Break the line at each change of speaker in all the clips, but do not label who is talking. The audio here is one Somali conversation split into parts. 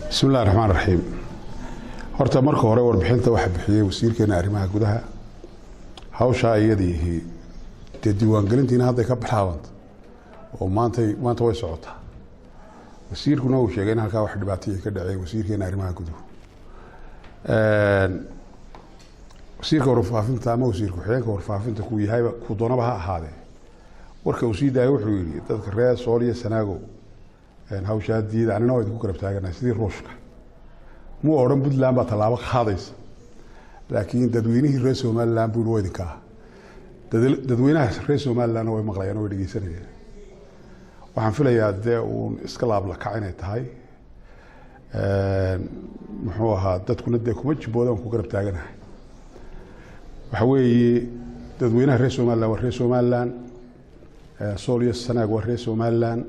بسم الله الرحمن الرحيم. horta marka hore warbixinta waxa bixiyay wasiirkeena arrimaha gudaha hawsha iyadii diiwaangelintiina hadda ka bilaabantay oo maanta way socotaa. wasiirkuna uu sheegay in halka wax dhibaato ka dhacay wasiirkeena arrimaha gudaha wasiirka warfaafinta ama wasiirka xigeenka warfaafinta ku yahay ku doonaba ha ahaadee warka uu sii daayay wuxuu yiri dadka reer Soomaaliya sanaago hawsha diida anna way ku garab taaganaa sidii ruushka muu oran Puntland ba talaabo qaadaysa laakiin dadweynihii reer Soomaaliland buu weydinka dadweynaha reer Soomaaliland way maqlayaan oo dhageysanayaan waxaan filayaa uu iska laab la kacinay tahay muxuu ahaa dadkuna kuma jiboodan ku garab taaganahay waxa weeye dadweynaha reer Soomaaliland waa reer Soomaaliland Soomaaliya sanaag waa reer Soomaaliland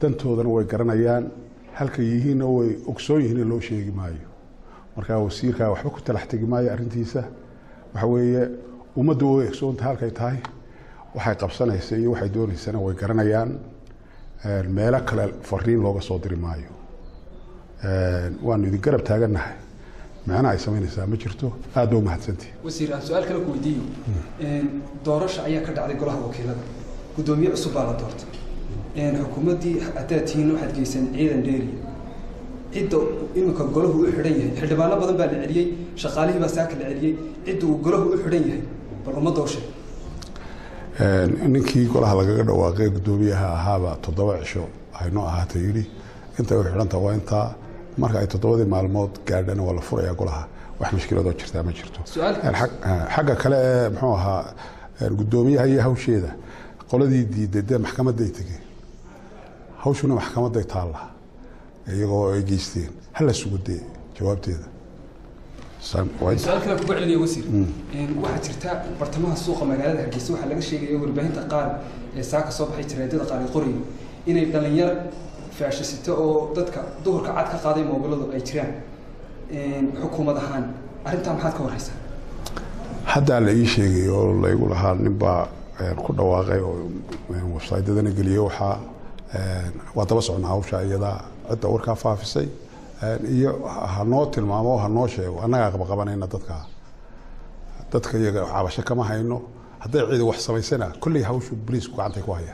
dantoodana way garanayaan halka yihiin oo way ogsoon yihiin loo sheegi maayo marka wasiirka waxba ku talax tagi maayo arintiisa waxa weeye ummaddu way ogsoon tahay halka ay tahay waxay qabsanaysaa iyo waxay doonaysaa way garanayaan meel kale fariin looga soo diri maayo waan idin garab taaganahay macna ay sameynaysaa ma jirto aad u mahadsantii
wasiir su'aal kale ku weydiiyo doorasho ayaa ka dhacday golaha wakiilada gudoomiye cusub baa la doortay xukuumadii ataatiin waxaad geyseen ciidan dheeri cidda imika golahu u xidhan yahay xildhibaano badan baa la celiyay shaqaalihii baa saaka la celiyay cidda uu golahu u xidhan yahay bal uma dooshay
ninkii golaha lagaga dhawaaqay gudoomiyaha ahaaba 7 cisho aynu ahaatay yiri inta uu xidhanta waa inta marka ay 7 maalmood gaadhana waa la furayaa golaha wax mushkilad oo jirta ma jirto xagga kale muxuu ahaa gudoomiyaha iyo hawsheeda qoladii diiday maxkamadda ay tageen hawshuna maxkamadda ay taala iyagoo ay geysteen hal la sugudee jawaabteeda
su'aal kale ku celinayo wasiir waxa jirta bartamaha suuqa magaalada Hargeysa waxa laga sheegay warbaahinta qaar ee saaka soo baxay jireedada qaar qoray inay dhalinyaro faashista oo dadka duhurka cad ka qaaday moobiladu ay jiraan xukuumad ahaan arinta maxaad ka waraysaa
hadda la ii sheegay oo la igu lahaa ninba ku dhawaaqay oo website-dadana geliyay waxa waa daba socon hawsha iyada cidda warka faafisay iyo hanoo tilmaamo hanoo sheego annaga qabanayna dadka iyaga cabasho kama hayno hadday cid wax samaysana kulli hawshu police ku gacanta ku haya